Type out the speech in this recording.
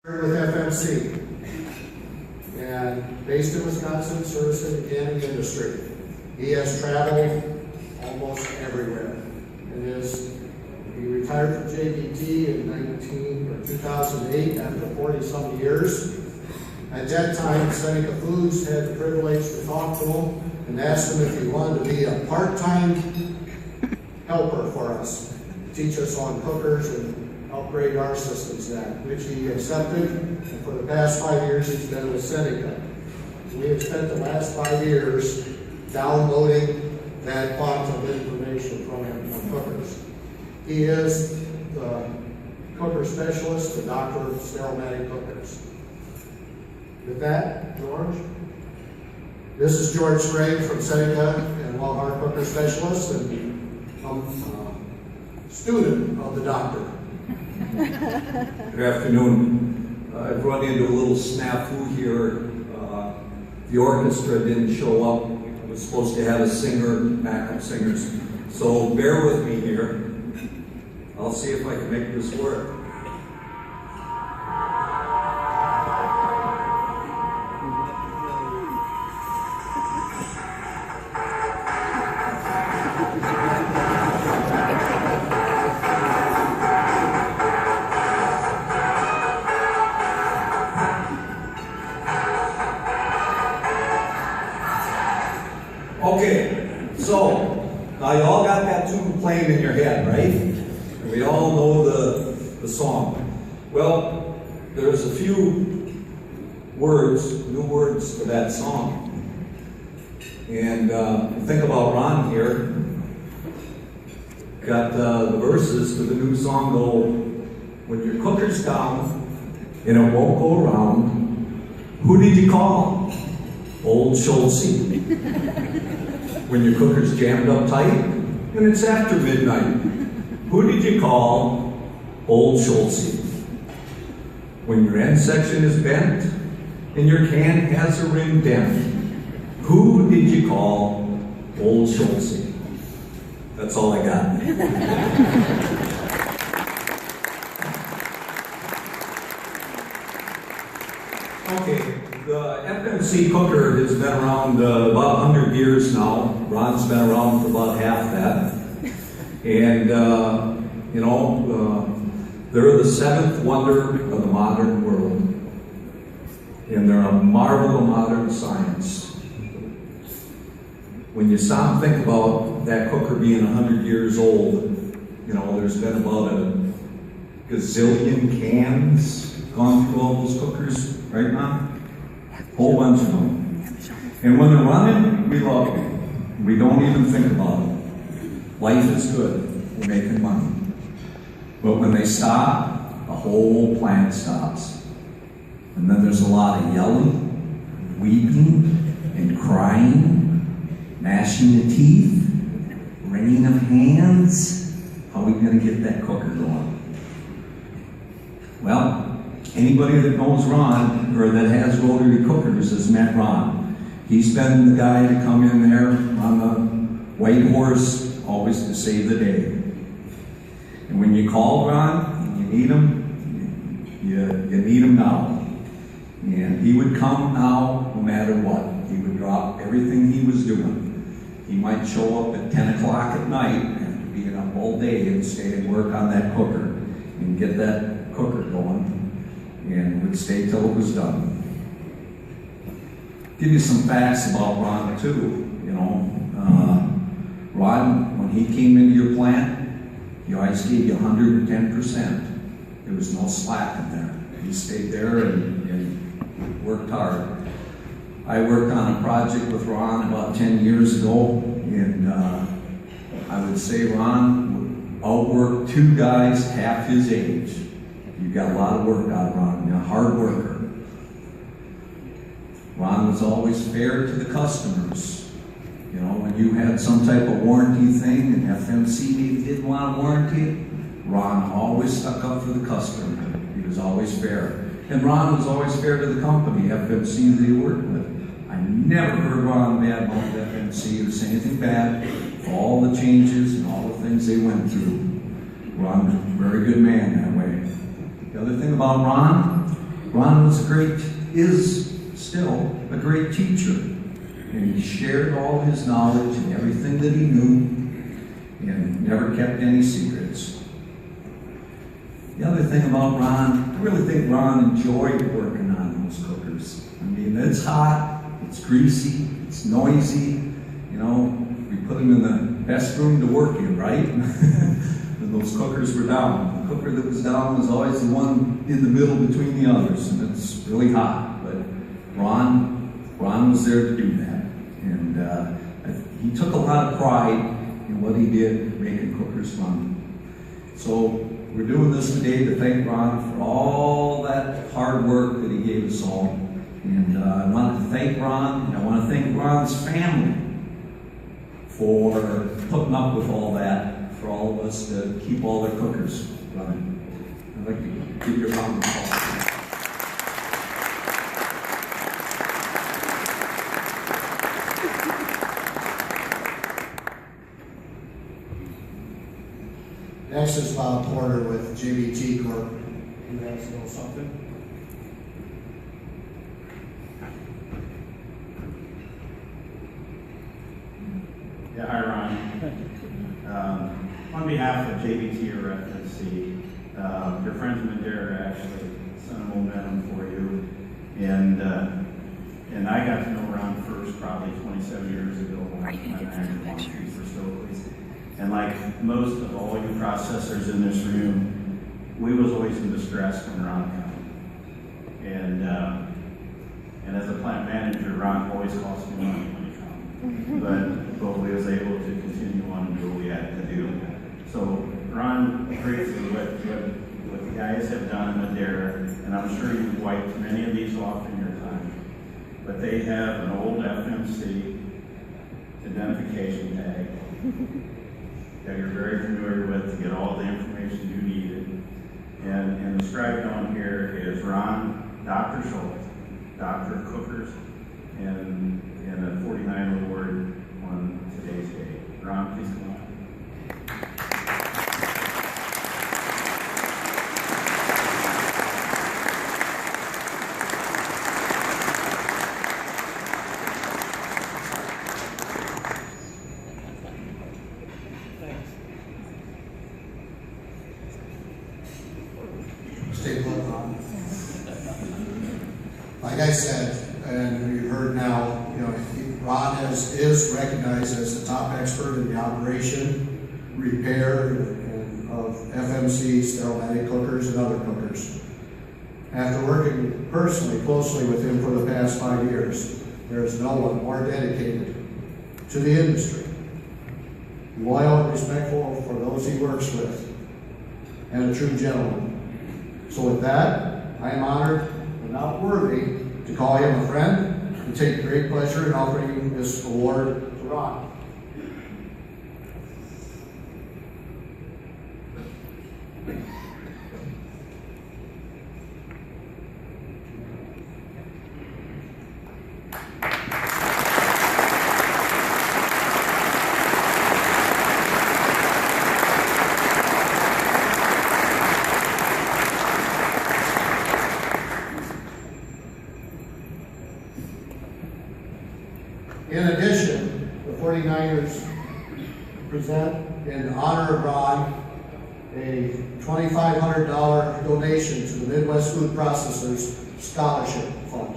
with FMC, and based in Wisconsin, servicing the canning industry. He has traveled almost everywhere. He retired from JBT in 2008 after 40-some years. At that time, Seneca Foods had the privilege to talk to him and asked him if he wanted to be a part-time helper for us, teach us on cookers and upgrade our systems that, which he accepted, and for the past 5 years he's been with Seneca. We have spent the last 5 years downloading that quantum of information from him on cookers. He is the cooker specialist, the doctor of Stellmatic cookers. With that, George. This is George Sprague from Seneca and Walmart Cooker Specialist, and I'm a student of the doctor. Good afternoon. I've run into a little snafu here. The orchestra didn't show up. I was supposed to have a singer, backup singers. So bear with me here. I'll see if I can make this work. Okay, so now you all got that tune playing in your head, right? And we all know the song. Well, there's a few words, new words to that song. And think about Ron here. Got the verses to the new song go, when your cooker's down and it won't go around, who did you call? Old Schultze. When your cooker's jammed up tight and it's after midnight, who did you call? Old Schultze. When your end section is bent and your can has a rim dent, who did you call? Old Schultze. That's all I got. Okay. The FMC cooker has been around about 100 years now. Ron's been around for about half that. And, they're the seventh wonder of the modern world. And they're a marvel of modern science. When you stop and think about that cooker being 100 years old, there's been about a gazillion cans gone through all those cookers, right, Mom? Whole bunch of them. And when they're running, we love them. We don't even think about it. Life is good. We're making money. But when they stop, the whole plant stops. And then there's a lot of yelling, weeping, and crying, gnashing of teeth, wringing of hands. How are we going to get that cooker going? Well, anybody that knows Ron, or that has rotary cookers, has met Ron. He's been the guy to come in there on the white horse, always to save the day. And when you call Ron, and you need him, you need him now. And he would come now, no matter what. He would drop everything he was doing. He might show up at 10 o'clock at night, after being up all day, and stay and work on that cooker, and get that cooker going. And would stay till it was done. Give you some facts about Ron too. Ron, when he came into your plant, he always gave you 110%. There was no slack in there. He stayed there and worked hard. I worked on a project with Ron about 10 years ago, and I would say Ron outworked two guys half his age. You got a lot of work out of Ron, a hard worker. Ron was always fair to the customers. When you had some type of warranty thing and FMC maybe didn't want to warranty it, Ron always stuck up for the customer. He was always fair. And Ron was always fair to the company, FMC that he worked with. I never heard Ron badmouth FMC or say anything bad for all the changes and all the things they went through. Ron was a very good man that way. The other thing about Ron, Ron is still a great teacher. And he shared all his knowledge and everything that he knew and never kept any secrets. The other thing about Ron, I really think Ron enjoyed working on those cookers. I mean, it's hot, it's greasy, it's noisy. You know, we put him in the best room to work in, right? And those cookers were down. The cooker that was down was always the one in the middle between the others, and it's really hot. But Ron was there to do that. And he took a lot of pride in what he did making cookers run. So we're doing this today to thank Ron for all that hard work that he gave us all. And I want to thank Ron, and I want to thank Ron's family for putting up with all that, for all of us to keep all their cookers running. I'd like to give you a round of applause. Next is Bob Porter with GBT Corp. You guys know something? Yeah, hi Ron. On behalf of JBT or FNC, your friends in Madera actually sent a momentum for you, and I got to know Ron first probably 27 years ago when I managed Street for Stokely's. And like most of all you processors in this room, we was always in distress when Ron came. And as a plant manager, Ron always cost me money when he come. But we was able to continue on and do what we had to do. So Ron, briefly, what the guys have done in Madera, and I'm sure you've wiped many of these off in your time, but they have an old FMC identification tag that you're very familiar with to get all the information you needed. And inscribed on here is Ron, Dr. Schultz, Dr. Cookers, and a 49 award on today's day. Ron, please come on. Stay put, Ron. Like I said, and you heard now, Ron is recognized as the top expert in the operation, repair, and of FMC, Steril-Matic cookers, and other cookers. After working personally closely with him for the past 5 years, there is no one more dedicated to the industry, loyal and respectful for those he works with, and a true gentleman. So with that, I am honored and not worthy to call him a friend and take great pleasure in offering this award to Ron. In addition, the 49ers present in honor of Ron a $2,500 donation to the Midwest Food Processors Scholarship Fund.